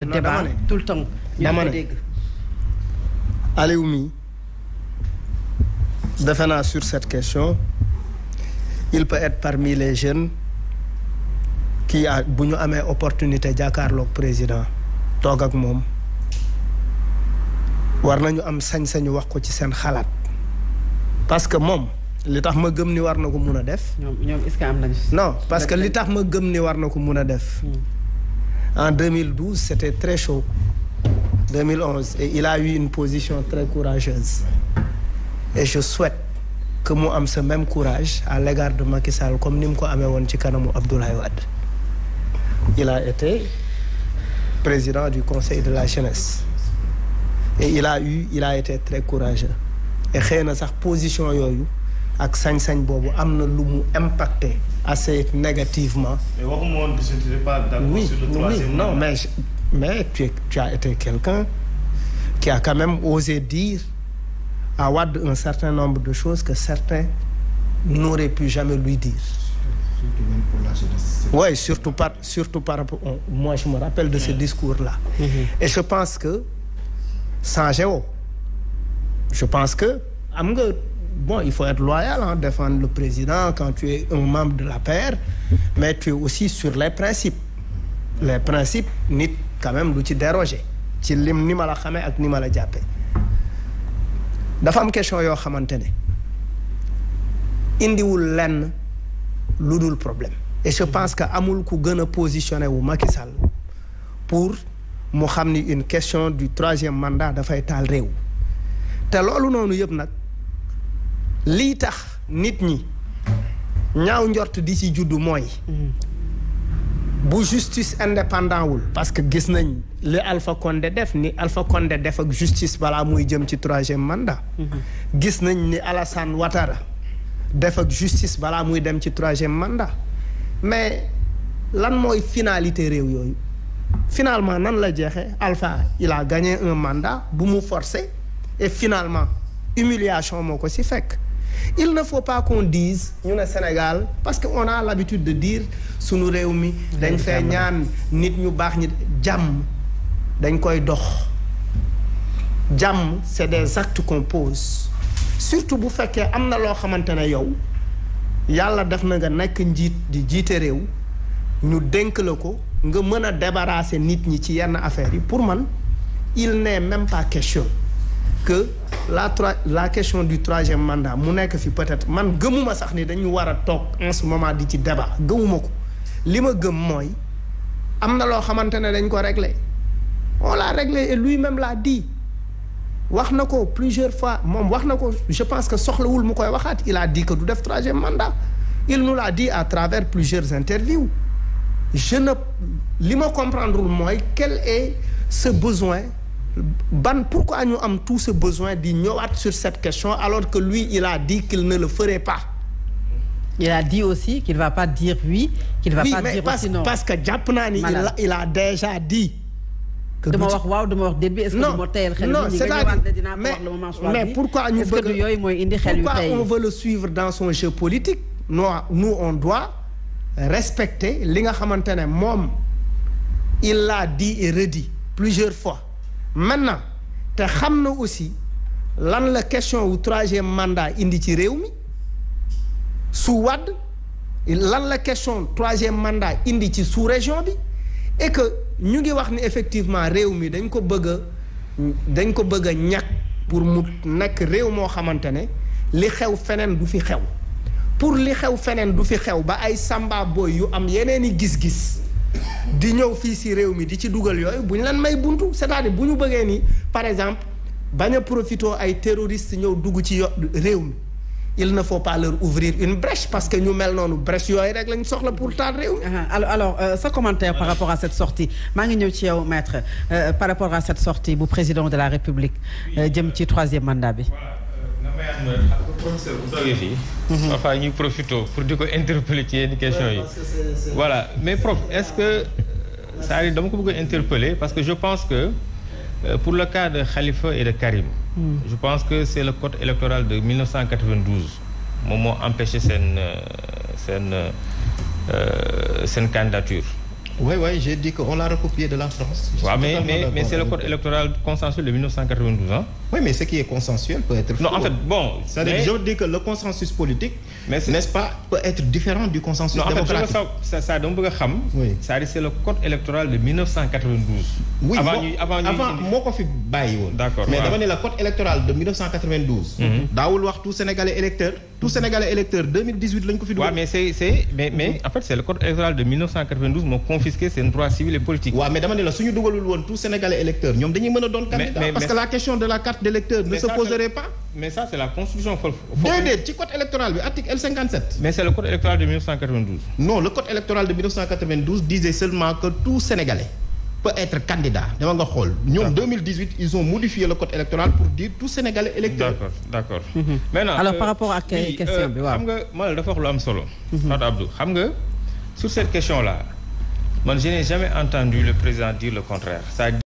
débat tout le temps. dama ne Aliou mi defe naa sur cette question il peut être parmi les jeunes qui a bu ñu amee opportunité jàkkaarloog président toog ak moom war nañu am sañ-sañu wax ko ci seen xalaat parce que moom li tax ma gëm ni war na ko mun a def. ñoom est-ce que am nañu. non parce que li tax ma gëm ni war na ko mun a def. En 2012, c'était très chaud. 2011, et il a eu une position très courageuse. Et je souhaite que mu am ce même courage à l'égard de Macky Sall comme ni mu ko amee woon ci kanamu Abdoulaye Wade. Il a été président du Conseil de la jeunesse. Et il a été très courageux. Et xëy na sax position yooyu ak sañ-sañ boobu am na lu mu impacté assez négativement. Mais waxuma woon que je n'étais pas d'accord sur le troisième mandat. Non, mais tu as été quelqu'un qui a quand même osé dire à Wade un certain nombre de choses que certains n'auraient pu jamais lui dire. Surtout même pour la jeunesse. Oui, surtout par rapport. Moi, je me rappelle de ce discours-là. Et je pense que sans géo, je pense que bon, il faut être loyal, hein, défendre le président quand tu es un membre de la paire, mais tu es aussi sur les principes. Les principes, nit quand même du ci déroger ci lim ni ma la xamee ak ni ma la jàppee. Dafa am question yoo xamante ne indiwul lenn lu dul problème. Et je pense que amul ku gën a positionné wu Macky Sall pour mu xam ni une question du troisième mandat dafay taal réew. te loolu noonu yëpp nag. lii tax nit ñi ñaaw njort di ci juddu mooy bu justice indépendant wul parce que gis nañ li Alpha Condé def ak justice balaa muy jëm ci troisième mandat gis nañ ni Alassane Ouattara def ak justice balaa muy dem ci troisième mandat mais lan mooy finalité réew yooyu finalement nan la jeexee Alpha il a gagné un mandat bu mu forcé et finalement humiliation moo ko ci fekk. Il ne faut pas qu'on dise ñu ne Sénégal parce que on a l'habitude de dire sunu réew mi dañ fee ñaan nit ñu baax ñi jàmm dañ koy dox jàmm c'est des actes qu'on pose surtout bu fekkee am na loo xamante ne yow yàlla def na nga nekk njiit di jiite réew ñu dénk la ko nga mën a débarrasser nit ñi ci yenn affaires yi pour man il n'est même pas question que la question du troisième mandat mu nekk fi peut-être man gëmuma sax ni dañu war a toog en ce moment di ci débat gëmuma ko li ma gëm mooy am na loo xamante ne dañ ko réglé on l'a réglé et lui-même l'a dit wax na ko plusieurs fois moom wax na ko je pense que soxlawul mu koy waxaat il a dit que du def troisième mandat il nous l'a dit à travers plusieurs interviews li ma comprendrewul mooy quel est ce besoin pourquoi ñu am tout ce besoin di ñëwaat sur cette question alors que lui il a dit qu'il ne le ferait pas. Il a dit aussi qu'il va pas dire oui, qu'il va pas dire aussi non. Parce que jàpp naa ni il a déjà dit. que dama wax waaw dama wax déet est-ce que du ma teyal xel non c'est-à-dire mais pourquoi ñu bëgg yooyu mooy indi xel yu tey pourquoi on veut le suivre dans son jeu politique nous on doit respecter li nga xamante ne moom il l'a dit et redit plusieurs fois. Maintenant te xam na aussi lan la question wu troisième mandat indi ci réew mi su Wade lan la question troisième mandat indi ci sous-région bi et que ñu ngi wax ni effectivement réew mi dañ ko bëgg a ñàkk pour mu nekk réew moo xamante ne li xew feneen du fi xew pour li xew feneen du fi xew ba ay samba boy yu am yeneeni gis-gis di ñëw fii si réew mi di ci dugal yooyu bu ñu leen may buntu c'est-à-dire bu ñu bëggee ni par exemple bañ a profité ay terroristes ñëw dugg ci réew mi il ne faut pas leur ouvrir une brèche parce que ñu mel noonu brèche yooyu rek lañ soxla pour taal réew mi. alors sa commentaire par rapport à cette sortie maa ngi ñëw ci yow maître par rapport à cette sortie bu président de la République jëm ci troisième mandat bi. Professeur bu toogee fii. parfois ñuy profité pour di ko interpeller ci yenn questions yi. voilà mais prof est-ce que c'est-à-dire dama ko bëgg a interpeller parce que je pense que pour le cas de Khalifa et de Karim. je pense que c'est le code électoral de 1992 moom moo empêché seen candidature Oui, j'ai dit qu'on l'a recopié de la France. Ouais, mais c'est le code électoral consensuel de 1992, hein? Oui, mais ce qui est consensuel peut être faux. Non, en fait, bon... C'est-à-dire, je dis que le consensus politique, n'est-ce pas, peut être différent du consensus démocratique. Non, en fait, ça donc, c'est le code électoral de 1992. Oui, avant moi, je suis baillot. D'accord. Mais d'abord, le code électoral de 1992, d'avoir tout Sénégalais électeur, 2018, l'on ouais, mais en fait, c'est le code électoral de 1992 qui a confisqué ses droits civils et politiques. Ouais, mais d'abord, si nous tout Sénégalais électeur, nous devons candidat. Parce que la question de la carte d'électeur ne se poserait pas. Mais ça, c'est la constitution. Le code électoral, article L57. Mais c'est le code électoral de 1992. Non, le code électoral de 1992 disait seulement que tout Sénégalais peut être candidat. En 2018, ils ont modifié le code électoral pour dire tout Sénégalais électeur. D'accord. Maintenant, alors, par rapport à quelle question, moi, je vais solo. Abdou, sur cette question-là, je n'ai jamais entendu le président dire le contraire. Ça